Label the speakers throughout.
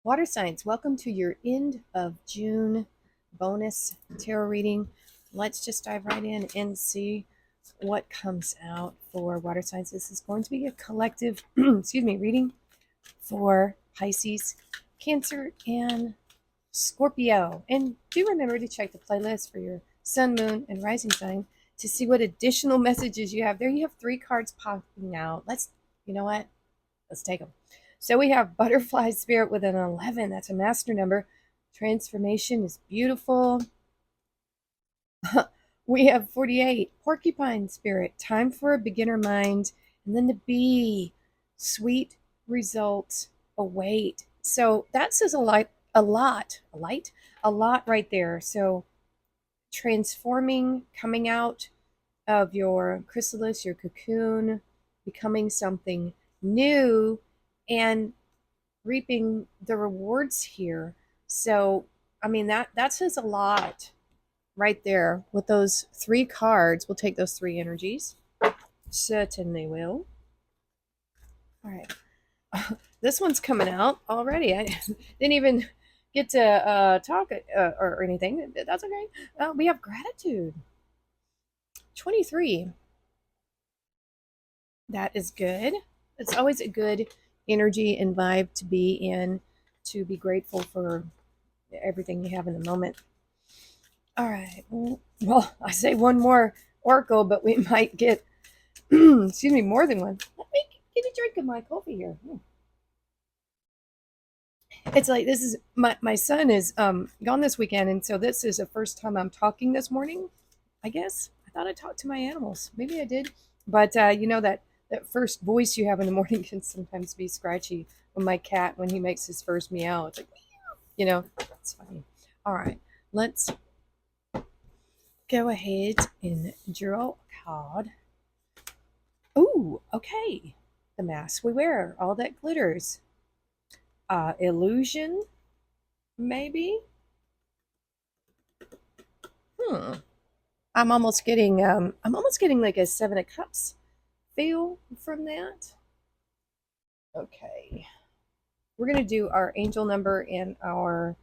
Speaker 1: Water signs, welcome to your end of June bonus tarot reading. Let's just dive right in and see what comes out for water signs. This is going to be a collective, reading for Pisces, Cancer, and Scorpio. And do remember to check the playlist for your sun, moon, and rising sign to see what additional messages you have. There you have 3 cards popping out. You know what? Let's take them. So we have Butterfly Spirit with an 11. That's a master number. Transformation is beautiful. We have 48. Porcupine Spirit. Time for a beginner mind. And then the bee. Sweet results await. So that says a lot right there. So transforming, coming out of your chrysalis, your cocoon, becoming something new, and reaping the rewards here. So, I mean, that says a lot right there with those 3 cards. We'll take those 3 energies. Certainly will. All right. This one's coming out already. I didn't even get to talk or anything. That's okay. We have gratitude. 23. That is good. It's always a good energy and vibe to be in, to be grateful for everything you have in the moment. All right. Well, I say one more oracle, but we might get, more than one. Let me get a drink of my coffee here. It's like this is my son is gone this weekend, and so this is the first time I'm talking this morning. I guess I thought I talked to my animals. Maybe I did, but that first voice you have in the morning can sometimes be scratchy. When my cat, when he makes his first meow, it's like, it's funny. All right, let's go ahead and draw a card. Ooh, okay. The mask we wear, all that glitters. Illusion, maybe. I'm almost getting like a 7 of Cups feel from that. Okay. We're gonna do our angel number and our,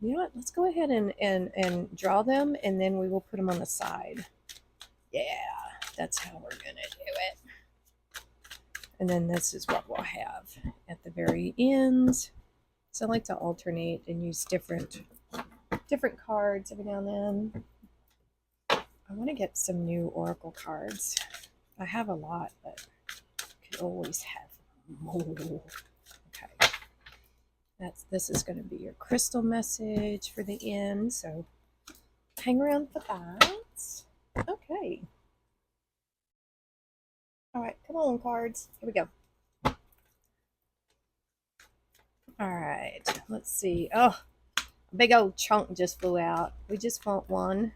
Speaker 1: you know what? Let's go ahead and draw them, and then we will put them on the side. Yeah, that's how we're gonna do it. And then this is what we'll have at the very end. So I like to alternate and use different cards every now and then. I want to get some new oracle cards. I have a lot, but could always have more. Okay. This is going to be your crystal message for the end, so hang around for that. Okay. All right, come on, cards. Here we go. All right, let's see. Oh, a big old chunk just flew out. We just want one.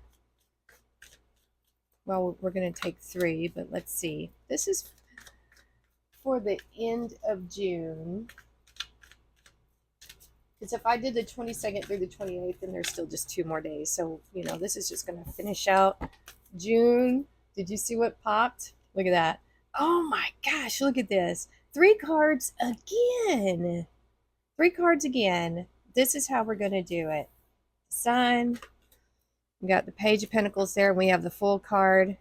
Speaker 1: Well, we're going to take 3, but let's see. This is for the end of June. Because if I did the 22nd through the 28th, then there's still just 2 more days. So, this is just going to finish out June. Did you see what popped? Look at that. Oh my gosh, look at this. 3 cards again. 3 cards again. This is how we're going to do it. Sun. We got the Page of Pentacles there. We have the Full card.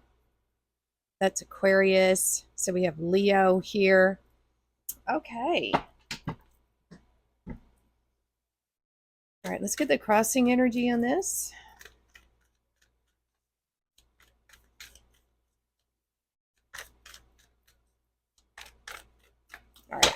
Speaker 1: That's Aquarius. So we have Leo here. Okay. All right, let's get the crossing energy on this. All right.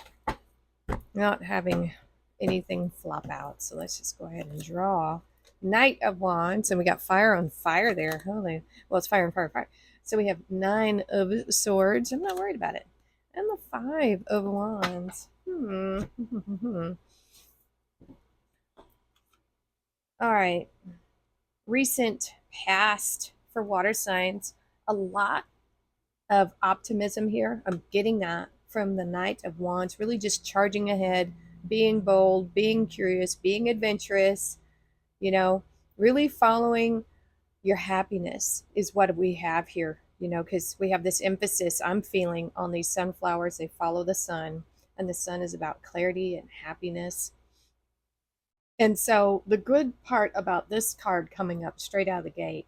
Speaker 1: Not having anything flop out, so let's just go ahead and draw. Knight of Wands, and we got fire on fire there. Holy, well, it's fire and fire, fire. So we have 9 of Swords. I'm not worried about it. And the 5 of Wands. All right. Recent past for water signs. A lot of optimism here. I'm getting that from the Knight of Wands. Really just charging ahead, being bold, being curious, being adventurous. Really following your happiness is what we have here, because we have this emphasis I'm feeling on these sunflowers. They follow the sun. and the sun is about clarity and happiness. And so the good part about this card coming up straight out of the gate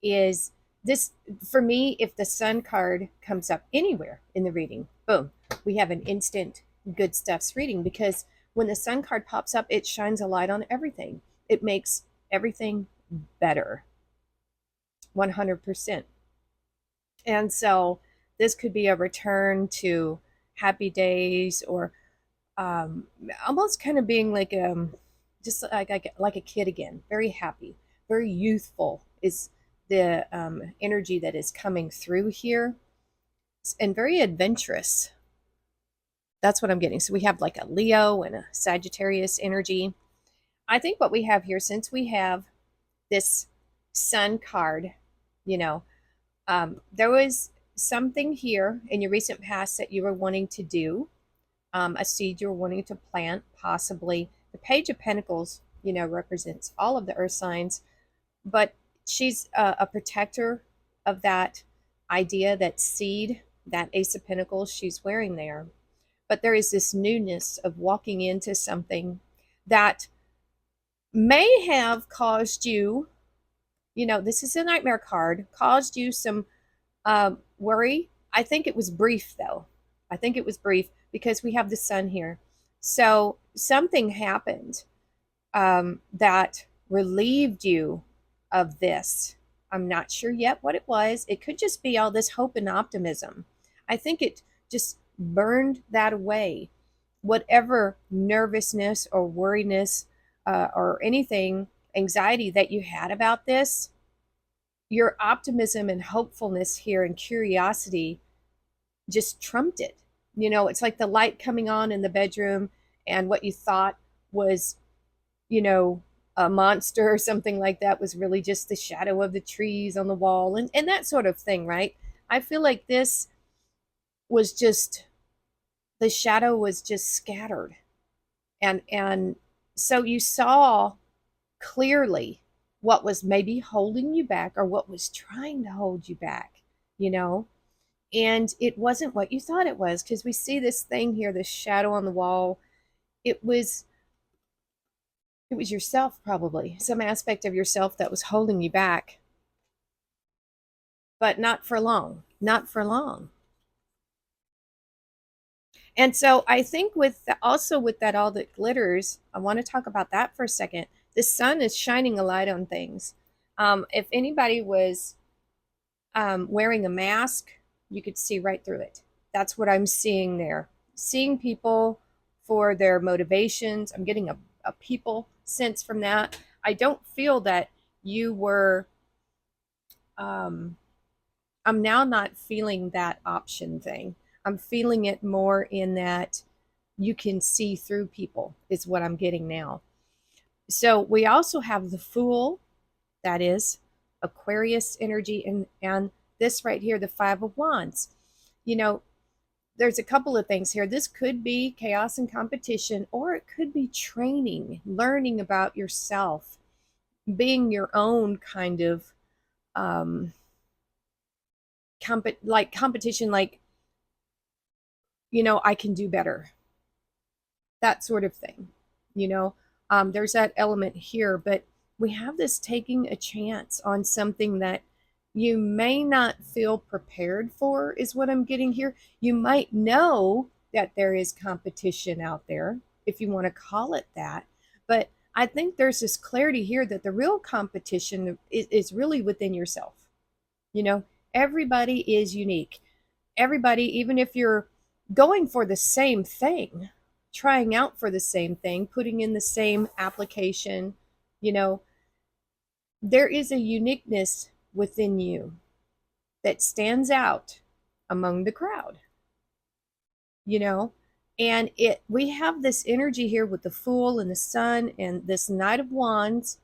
Speaker 1: is this, for me, if the sun card comes up anywhere in the reading, boom, we have an instant good stuff's reading, because when the sun card pops up, it shines a light on everything. It makes everything better, 100%. And so this could be a return to happy days, or um, almost kind of being like just like a kid again, very happy, very youthful is the energy that is coming through here, and very adventurous. That's what I'm getting. So we have like a Leo and a Sagittarius energy. I think what we have here, since we have this Sun card, you know, there was something here in your recent past that you were wanting to do, a seed you're wanting to plant, possibly. The Page of Pentacles, represents all of the earth signs, but she's a protector of that idea, that seed, that Ace of Pentacles she's wearing there. But there is this newness of walking into something that may have caused you, this is a nightmare card, caused you some worry. I think it was brief, though. I think it was brief because we have the sun here. So something happened that relieved you of this. I'm not sure yet what it was. It could just be all this hope and optimism. I think it just burned that away. Whatever nervousness or worriness or anything, anxiety that you had about this, your optimism and hopefulness here and curiosity just trumped it. It's like the light coming on in the bedroom, and what you thought was, you know, a monster or something like that was really just the shadow of the trees on the wall, and that sort of thing, right? I feel like this was just, the shadow was just scattered. And so you saw clearly what was maybe holding you back, or what was trying to hold you back, you know? And it wasn't what you thought it was, because we see this thing here, this shadow on the wall. It was it was yourself, probably some aspect of yourself that was holding you back, but not for long, not for long. And so I think also with that, all that glitters, I want to talk about that for a second. The sun is shining a light on things. If anybody was wearing a mask, you could see right through it. That's what I'm seeing there. Seeing people for their motivations. I'm getting a people sense from that. I don't feel that you were, um, I'm now not feeling that option thing. I'm feeling it more in that you can see through people, is what I'm getting now. So we also have the Fool, that is Aquarius energy, and this right here, the Five of Wands. You know, there's a couple of things here. This could be chaos and competition, or it could be training, learning about yourself, being your own kind of like competition, like, I can do better, that sort of thing. You know, there's that element here, but we have this taking a chance on something that you may not feel prepared for, is what I'm getting here. You might know that there is competition out there, if you want to call it that, but I think there's this clarity here that the real competition is really within yourself. You know, everybody is unique. Everybody, even if you're going for the same thing, trying out for the same thing, putting in the same application, you know, there is a uniqueness within you that stands out among the crowd, you know? And we have this energy here with the Fool and the Sun and this Knight of Wands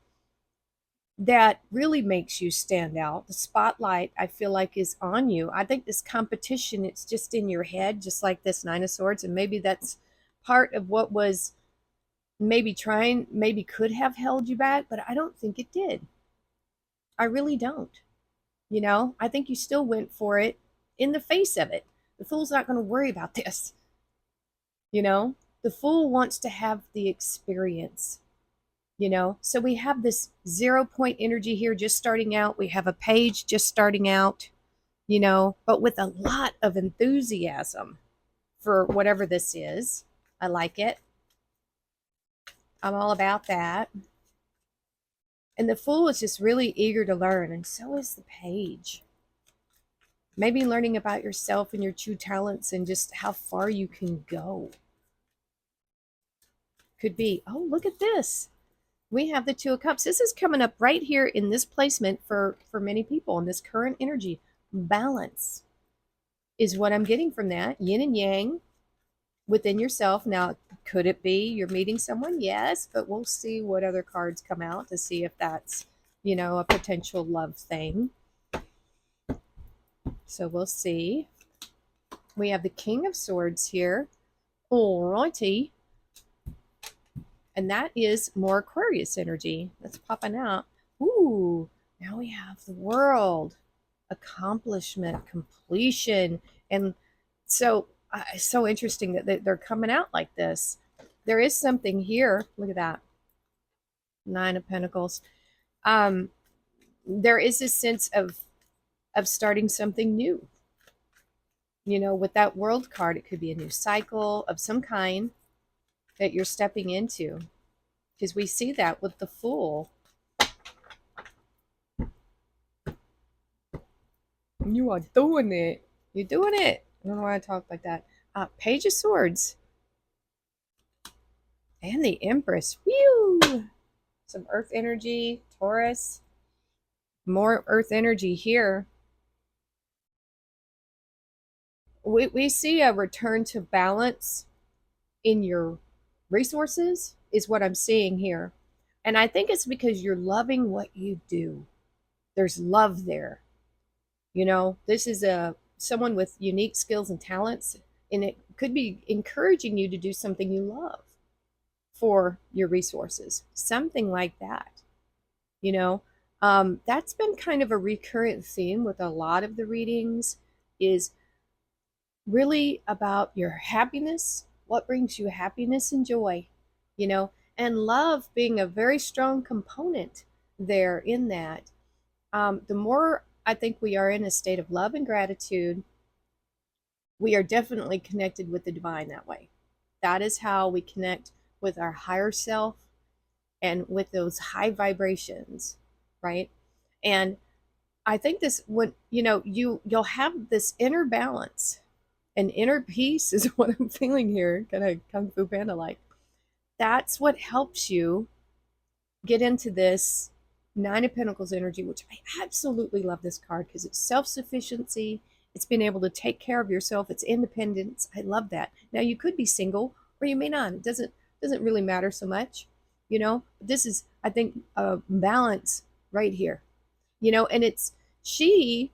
Speaker 1: that really makes you stand out. The spotlight, I feel like, is on you. I think this competition, it's just in your head, just like this Nine of Swords. And maybe that's part of what was maybe could have held you back, but I don't think it did. I really don't. I think you still went for it in the face of it. The Fool's not going to worry about this. You know, the Fool wants to have the experience, you know. So we have this 0 point energy here just starting out. We have a Page just starting out, you know, but with a lot of enthusiasm for whatever this is. I like it. I'm all about that. And the Fool is just really eager to learn, and so is the Page. Maybe learning about yourself and your true talents and just how far you can go. Could be, oh, look at this. We have the Two of Cups. This is coming up right here in this placement for many people in this current energy. Balance is what I'm getting from that. Yin and yang within yourself. Now, could it be you're meeting someone? Yes, but we'll see what other cards come out to see if that's, you know, a potential love thing. So we'll see. We have the King of Swords here. Alrighty. And that is more Aquarius energy that's popping out. Ooh, now we have the World. Accomplishment, completion. And so, so interesting that they're coming out like this. There is something here. Look at that. Nine of Pentacles. Um, there is a sense of starting something new. You know, with that World card, it could be a new cycle of some kind that you're stepping into. Because we see that with the Fool. You are doing it. You're doing it. I don't know why I talk like that. Page of Swords. And the Empress. Whew! Some Earth energy. Taurus. More Earth energy here. We see a return to balance in your resources is what I'm seeing here. And I think it's because you're loving what you do. There's love there. You know, this is a someone with unique skills and talents, and it could be encouraging you to do something you love for your resources, something like that. You know, that's been kind of a recurrent theme with a lot of the readings is really about your happiness, what brings you happiness and joy, you know, and love being a very strong component there in that. The more I think we are in a state of love and gratitude, we are definitely connected with the divine that way. That is how we connect with our higher self and with those high vibrations, right? And I think this when you know you'll have this inner balance and inner peace is what I'm feeling here, kind of Kung Fu Panda like. That's what helps you get into this Nine of Pentacles energy, which I absolutely love this card because it's self-sufficiency. It's being able to take care of yourself. It's independence. I love that. Now you could be single or you may not. It doesn't really matter so much, you know. This is, I think, a balance right here, you know. And it's she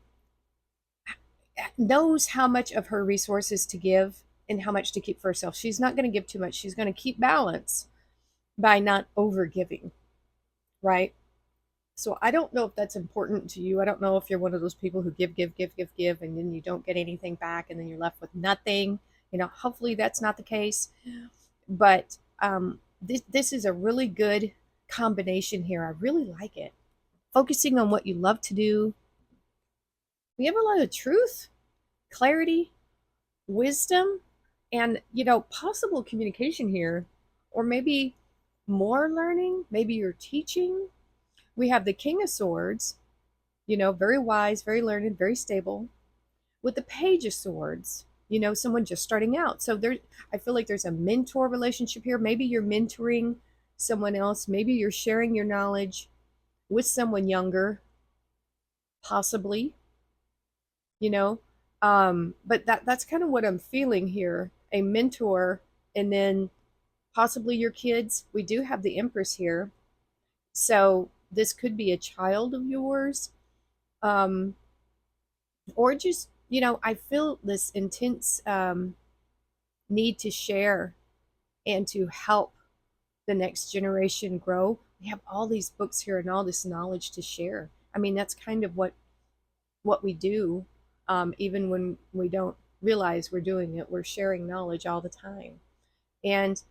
Speaker 1: knows how much of her resources to give and how much to keep for herself. She's not going to give too much. She's going to keep balance by not over giving, right? So I don't know if that's important to you. I don't know if you're one of those people who give, and then you don't get anything back, and then you're left with nothing. You know, hopefully that's not the case. But this is a really good combination here. I really like it. Focusing on what you love to do. We have a lot of truth, clarity, wisdom, and you know, possible communication here, or maybe more learning. Maybe you're teaching. We have the King of Swords, you know, very wise, very learned, very stable, with the Page of Swords, you know, someone just starting out. So there, I feel like there's a mentor relationship here. Maybe you're mentoring someone else. Maybe you're sharing your knowledge with someone younger, possibly, you know. But that's kind of what I'm feeling here. A mentor, and then possibly your kids. We do have the Empress here. So this could be a child of yours. Um, or just, you know, I feel this intense need to share and to help the next generation grow. We have all these books here and all this knowledge to share. I mean, that's kind of what we do, even when we don't realize we're doing it. We're sharing knowledge all the time. And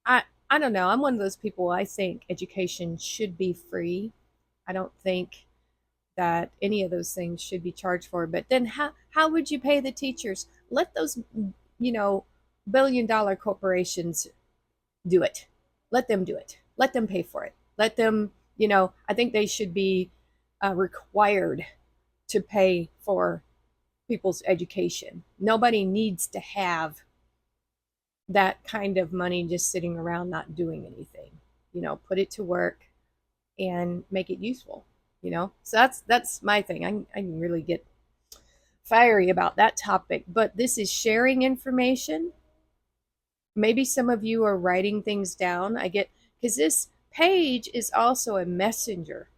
Speaker 1: I I don't know. I'm one of those people. I think education should be free. I don't think that any of those things should be charged for. But then how would you pay the teachers? Let those, you know, billion-dollar corporations do it. Let them do it. Let them pay for it. Let them, I think they should be required to pay for people's education. Nobody needs to have that kind of money just sitting around not doing anything. Put it to work and make it useful. So that's my thing. I can really get fiery about that topic, but this is sharing information. Maybe some of you are writing things down. I get, because this page is also a messenger.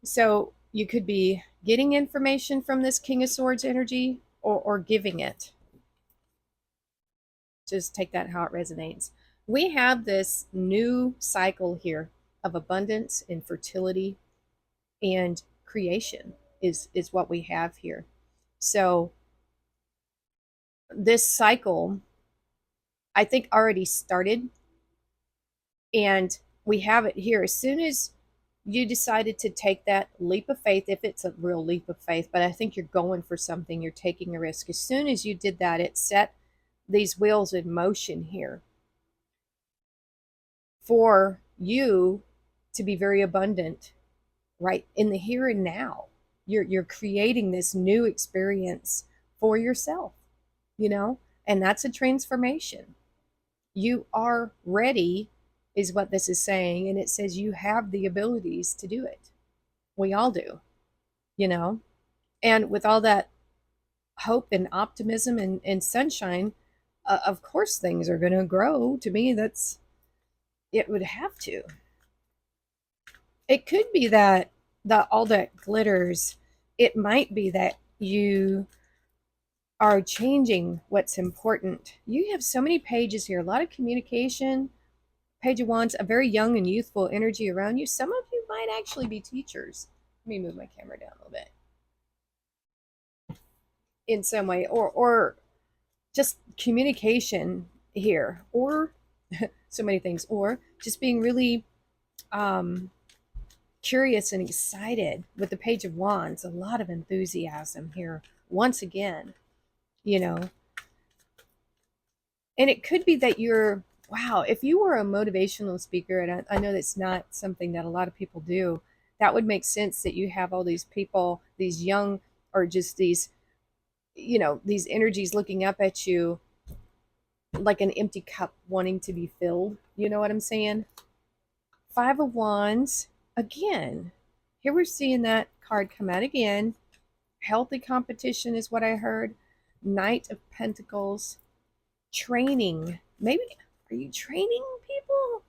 Speaker 1: So you could be getting information from this King of Swords energy, or giving it. Just take that how it resonates. We have this new cycle here of abundance and fertility and creation is what we have here. So this cycle, I think, already started, and we have it here. As soon as you decided to take that leap of faith, if it's a real leap of faith, but I think you're going for something, you're taking a risk. As soon as you did that, it set these wheels in motion here for you to be very abundant right in the here and now. You're creating this new experience for yourself, you know, and that's a transformation. You are ready, is what this is saying, and it says you have the abilities to do it. We all do, you know. And with all that hope and optimism and sunshine, of course things are going to grow. To me, that's, it would have to. It could be that all that glitters, it might be that you are changing what's important. You have so many pages here, a lot of communication. Page of Wands, a very young and youthful energy around you. Some of you might actually be teachers. Let me move my camera down a little bit. In some way, or just communication here, or so many things, or just being really curious and excited with the Page of Wands. A lot of enthusiasm here once again, you know. And it could be that you're, wow, if you were a motivational speaker, and I know that's not something that a lot of people do, that would make sense that you have all these people, these young, or just these, these energies looking up at you like an empty cup wanting to be filled. You know what I'm saying? Five of Wands, again. Here we're seeing that card come out again. Healthy competition is what I heard. Knight of Pentacles, training. Maybe, are you training people?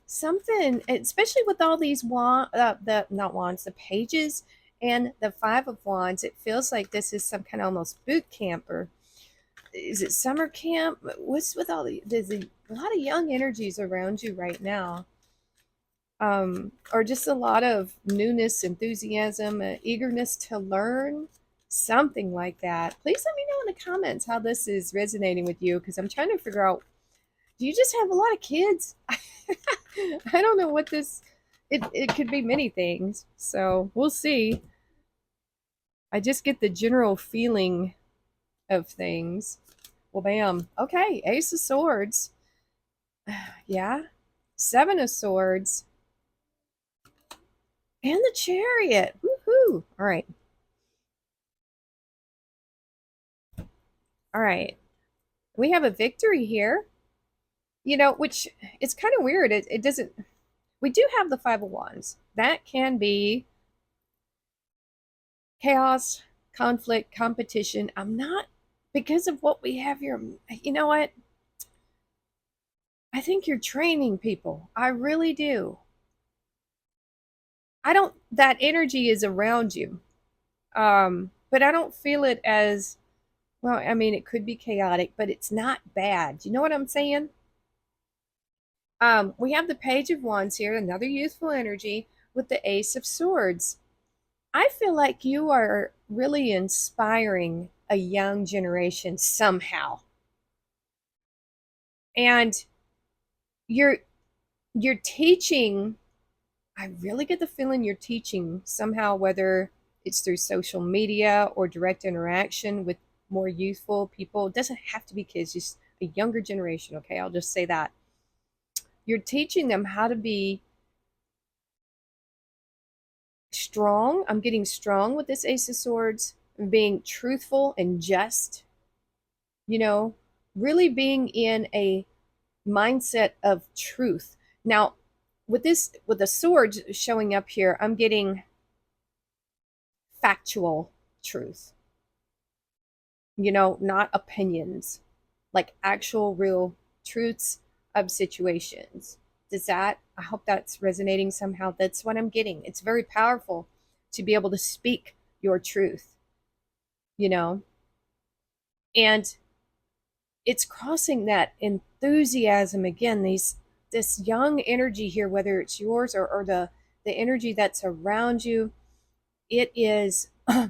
Speaker 1: Something, especially with all these the pages and the Five of Wands. It feels like this is some kind of almost boot camp, or is it summer camp? What's with all there's a lot of young energies around you right now, or just a lot of newness, enthusiasm, eagerness to learn, something like that. Please let me know in the comments how this is resonating with you, because I'm trying to figure out, do you just have a lot of kids? I don't know what this, it could be many things, so we'll see. I just get the general feeling of things. Well, bam. Okay, Ace of Swords. Yeah. Seven of Swords. And the Chariot. Woohoo. All right. All right. We have a victory here. Which it's kind of weird. It doesn't, we do have the Five of Wands. That can be chaos, conflict, competition. I'm not, because of what we have here. You know what? I think you're training people. I really do. I don't, that energy is around you. But I don't feel it as, well, I mean, it could be chaotic, but it's not bad. You know what I'm saying? We have the Page of Wands here, another youthful energy, with the Ace of Swords. I feel like you are really inspiring a young generation somehow. And you're you're teaching, I really get the feeling you're teaching somehow, whether it's through social media or direct interaction with more youthful people. It doesn't have to be kids, just a younger generation, okay? I'll just say that. You're teaching them how to be strong. I'm getting strong with this Ace of Swords, being truthful and just, you know, really being in a mindset of truth. Now, with this, with the swords showing up here, I'm getting factual truth, not opinions, like actual real truths of situations. I hope that's resonating somehow. That's what I'm getting. It's very powerful to be able to speak your truth, you know, and it's crossing that enthusiasm again, this young energy here, whether it's yours or the energy that's around you. It is I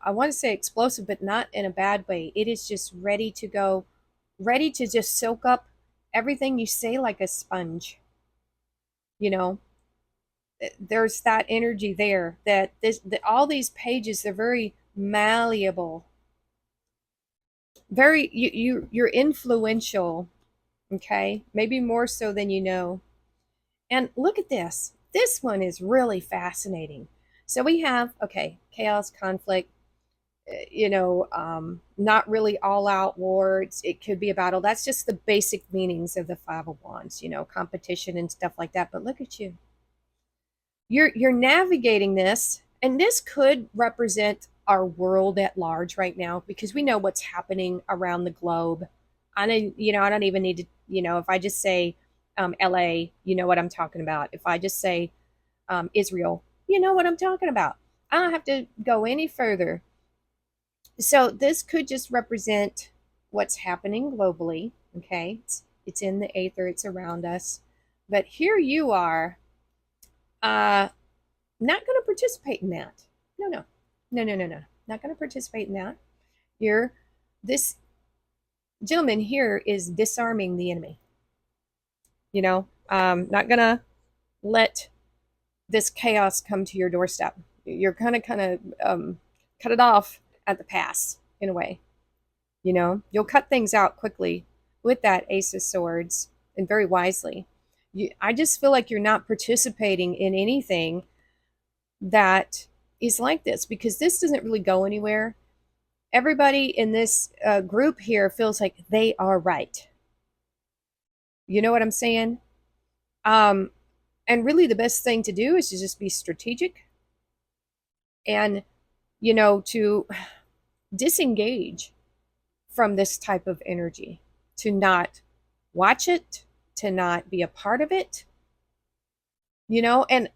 Speaker 1: want to say explosive, but not in a bad way. It is just ready to go, ready to just soak up everything you say like a sponge. You know, there's that energy there that all these pages, they're very malleable, very, you're influential, okay? Maybe more so than you know. And look at this. This one is really fascinating. So we have, okay, chaos, conflict, not really all out war. It could be a battle. That's just the basic meanings of the Five of Wands, competition and stuff like that. But look at you. You're navigating this, and this could represent our world at large right now, because we know what's happening around the globe. I don't even need to, if I just say LA, you know what I'm talking about. If I just say Israel, you know what I'm talking about. I don't have to go any further. So this could just represent what's happening globally. Okay, it's in the aether, it's around us, but here you are, not going to participate in that. No, no, no, no, no, no, not going to participate in that. You're This gentleman here is disarming the enemy. Not going to let this chaos come to your doorstep. You're kind of cut it off at the pass in a way. You'll cut things out quickly with that Ace of Swords, and very wisely. I just feel like you're not participating in anything that is like this, because this doesn't really go anywhere. Everybody in this group here feels like they are right. You know what I'm saying? Um, and really, the best thing to do is to just be strategic and, to disengage from this type of energy, to not watch it, to not be a part of it, and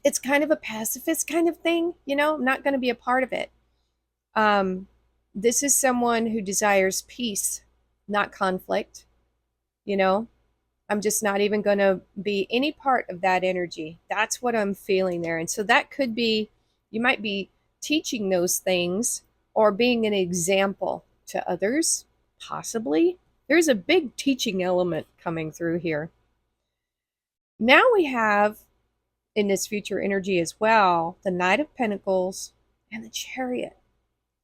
Speaker 1: it's kind of a pacifist kind of thing, I'm not going to be a part of it. This is someone who desires peace, not conflict, you know. I'm just not even going to be any part of that energy. That's what I'm feeling there. And so that could be, you might be teaching those things or being an example to others, possibly. There's a big teaching element coming through here. Now we have in this future energy as well, the Knight of Pentacles and the Chariot.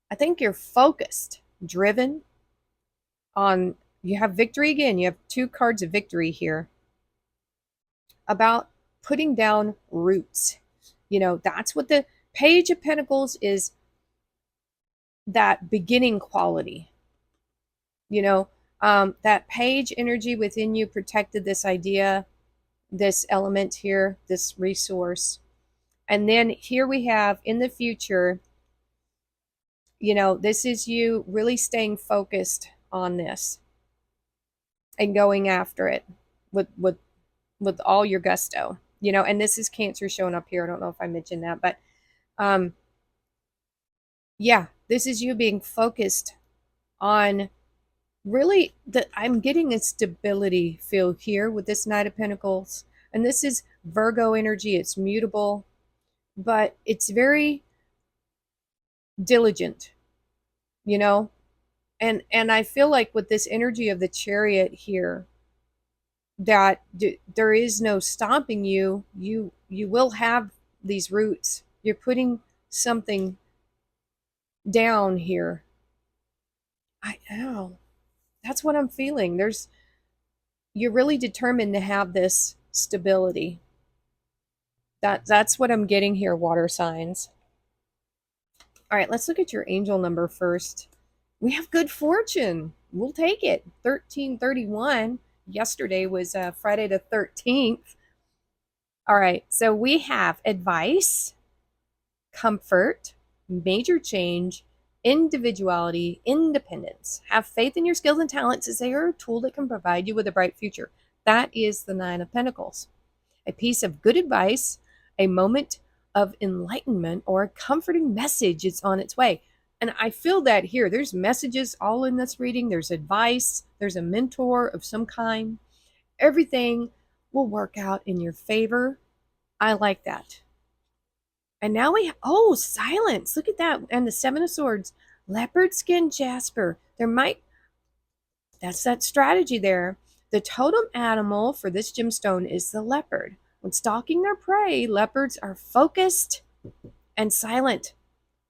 Speaker 1: I think you're focused, driven on, you have victory again. You have two cards of victory here about putting down roots. That's what the Page of Pentacles is, that beginning quality. That page energy within you protected this idea, this element here, this resource. And then here we have in the future, this is you really staying focused on this and going after it with all your gusto, and this is Cancer showing up here. I don't know if I mentioned that, but yeah, this is you being focused on really I'm getting a stability feel here with this Knight of Pentacles, and this is Virgo energy. It's mutable, but it's very diligent, And I feel like with this energy of the Chariot here, that there is no stopping you. You will have these roots. You're putting something down here. I know. That's what I'm feeling. You're really determined to have this stability. That's what I'm getting here, water signs. All right, let's look at your angel number first. We have good fortune. We'll take it. 1331. Yesterday was Friday the 13th. All right, so we have advice, comfort, major change, individuality, independence. Have faith in your skills and talents as they are a tool that can provide you with a bright future. That is the Nine of Pentacles. A piece of good advice, a moment of enlightenment, or a comforting message is on its way. And I feel that here. There's messages all in this reading. There's advice. There's a mentor of some kind. Everything will work out in your favor. I like that. And now we have, oh, silence. Look at that. And the Seven of Swords, leopard skin jasper. That's that strategy there. The totem animal for this gemstone is the leopard. When stalking their prey, leopards are focused and silent.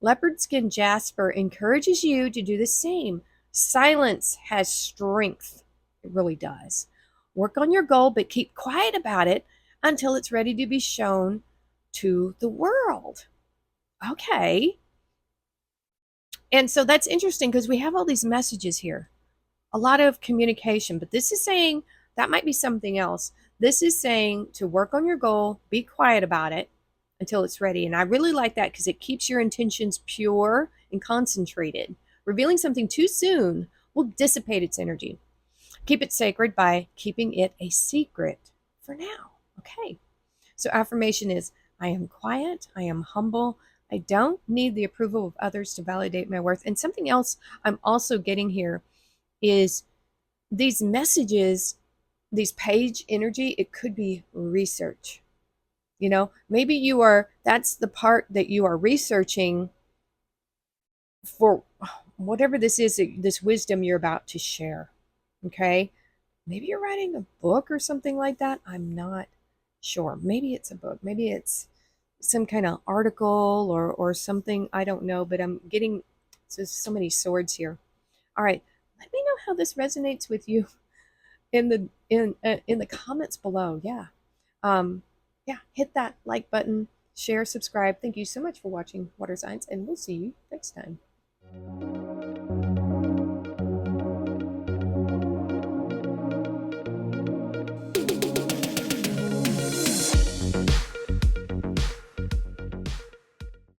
Speaker 1: Leopard skin jasper encourages you to do the same. Silence has strength. It really does. Work on your goal, but keep quiet about it until it's ready to be shown to the world. Okay. And so that's interesting because we have all these messages here, a lot of communication, but this is saying that might be something else. This is saying to work on your goal, be quiet about it until it's ready. And I really like that because it keeps your intentions pure and concentrated. Revealing something too soon will dissipate its energy. Keep it sacred by keeping it a secret for now. Okay. So affirmation is, I am quiet, I am humble, I don't need the approval of others to validate my worth. And something else I'm also getting here is these messages, these page energy, it could be research. Maybe that's the part that you are researching for whatever this is, this wisdom you're about to share. Okay. Maybe you're writing a book or something like that. I'm not sure. Maybe it's a book. Maybe it's some kind of article or something. I don't know, but I'm getting so many swords here. All right. Let me know how this resonates with you in the comments below. Yeah. Yeah, hit that like button, share, subscribe. Thank you so much for watching Water Signs, and we'll see you next time.